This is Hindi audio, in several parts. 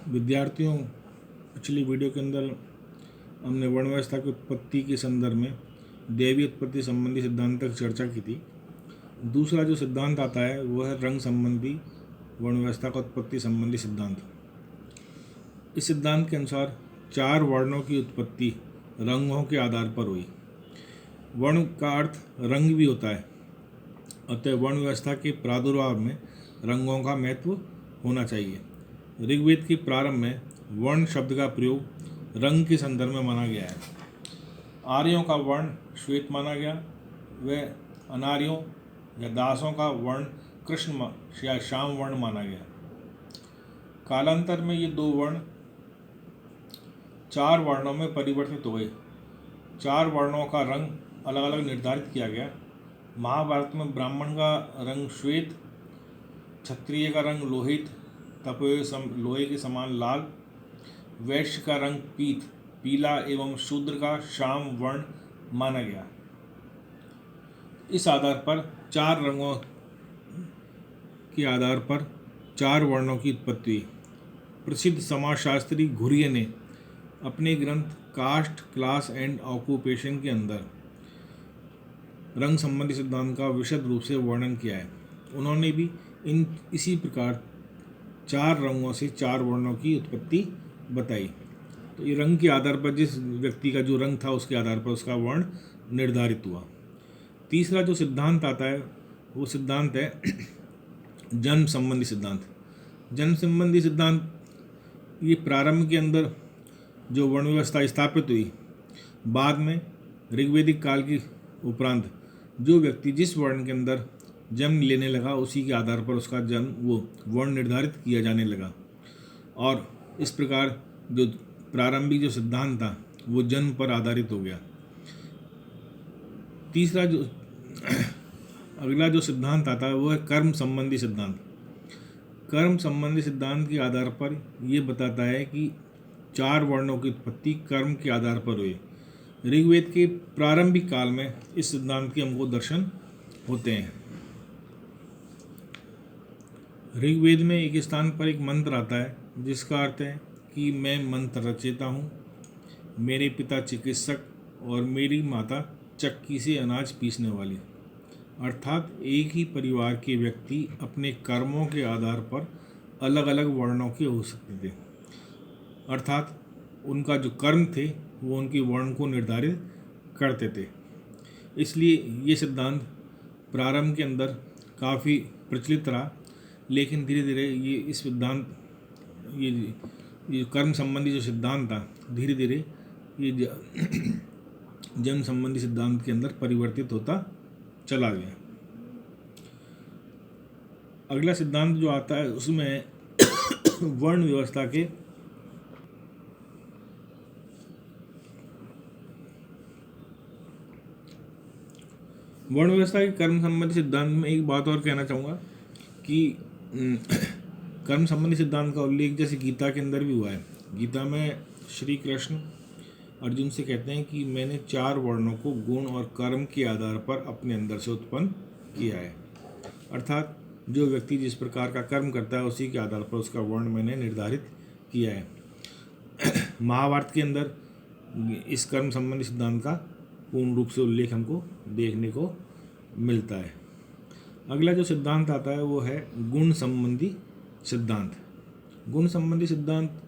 विद्यार्थियों, पिछली वीडियो के अंदर हमने वर्ण व्यवस्था की उत्पत्ति के संदर्भ में दैवीय उत्पत्ति संबंधी सिद्धांत तक चर्चा की थी। दूसरा जो सिद्धांत आता है वह है रंग संबंधी वर्ण व्यवस्था का उत्पत्ति संबंधी सिद्धांत। इस सिद्धांत के अनुसार 4 वर्णों की उत्पत्ति रंगों के आधार पर हुई। वर्ण का अर्थ रंग भी होता है, अतः वर्ण व्यवस्था के प्रादुर्भाव में रंगों का महत्व होना चाहिए। ऋग्वेद के प्रारंभ में वर्ण शब्द का प्रयोग रंग के संदर्भ में माना गया है। आर्यों का वर्ण श्वेत माना गया, व अनार्यों या दासों का वर्ण कृष्ण या श्याम वर्ण माना गया। कालांतर में ये 2 वर्ण 4 वर्णों में परिवर्तित हो गए। 4 वर्णों का रंग अलग अलग निर्धारित किया गया। महाभारत में ब्राह्मण का रंग श्वेत, क्षत्रिय का रंग लोहित लोहे के समान लाल, वैश्य का रंग पीला एवं शूद्र का श्याम वर्ण माना गया। इस आधार पर 4 रंगों के आधार पर 4 वर्णों की उत्पत्ति हुई। प्रसिद्ध समाजशास्त्री घुरिये ने अपने ग्रंथ कास्ट, क्लास एंड ऑक्यूपेशन के अंदर रंग संबंधी सिद्धांत का विशद रूप से वर्णन किया है। उन्होंने भी इसी प्रकार 4 रंगों से 4 वर्णों की उत्पत्ति बताई। तो ये रंग के आधार पर जिस व्यक्ति का जो रंग था उसके आधार पर उसका वर्ण निर्धारित हुआ। तीसरा जो सिद्धांत आता है वो सिद्धांत है जन्म संबंधी सिद्धांत। जन्म संबंधी सिद्धांत ये प्रारंभ के अंदर जो वर्ण व्यवस्था स्थापित हुई, बाद में ऋग्वेदिक काल के उपरांत जो व्यक्ति जिस वर्ण के अंदर जन्म लेने लगा उसी के आधार पर उसका जन्म वो वर्ण निर्धारित किया जाने लगा। और इस प्रकार जो प्रारंभिक जो सिद्धांत था वो जन्म पर आधारित हो गया। तीसरा जो अगला जो सिद्धांत आता है वो है कर्म संबंधी सिद्धांत। कर्म संबंधी सिद्धांत के आधार पर ये बताता है कि 4 वर्णों की उत्पत्ति कर्म के आधार पर हुई। ऋग्वेद के प्रारंभिक काल में इस सिद्धांत के हमको दर्शन होते हैं। ऋग्वेद में एक स्थान पर एक मंत्र आता है जिसका अर्थ है कि मैं मंत्र रचेता हूँ, मेरे पिता चिकित्सक और मेरी माता चक्की से अनाज पीसने वाली। अर्थात एक ही परिवार के व्यक्ति अपने कर्मों के आधार पर अलग अलग वर्णों के हो सकते थे। अर्थात उनका जो कर्म थे वो उनके वर्ण को निर्धारित करते थे। इसलिए ये सिद्धांत प्रारंभ के अंदर काफ़ी प्रचलित रहा, लेकिन धीरे धीरे ये इस सिद्धांत ये कर्म संबंधी जो सिद्धांत था धीरे धीरे ये जन्म संबंधी सिद्धांत के अंदर परिवर्तित होता चला गया। अगला सिद्धांत जो आता है उसमें वर्ण व्यवस्था के वर्ण व्यवस्था के कर्म संबंधी सिद्धांत में एक बात और कहना चाहूँगा कि कर्म संबंधी सिद्धांत का उल्लेख जैसे गीता के अंदर भी हुआ है। गीता में श्री कृष्ण अर्जुन से कहते हैं कि मैंने 4 वर्णों को गुण और कर्म के आधार पर अपने अंदर से उत्पन्न किया है। अर्थात जो व्यक्ति जिस प्रकार का कर्म करता है उसी के आधार पर उसका वर्ण मैंने निर्धारित किया है। महाभारत के अंदर इस कर्म संबंधी सिद्धांत का पूर्ण रूप से उल्लेख हमको देखने को मिलता है। अगला जो सिद्धांत आता है वो है गुण संबंधी सिद्धांत। गुण संबंधी सिद्धांत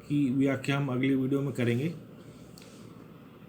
की व्याख्या हम अगली वीडियो में करेंगे।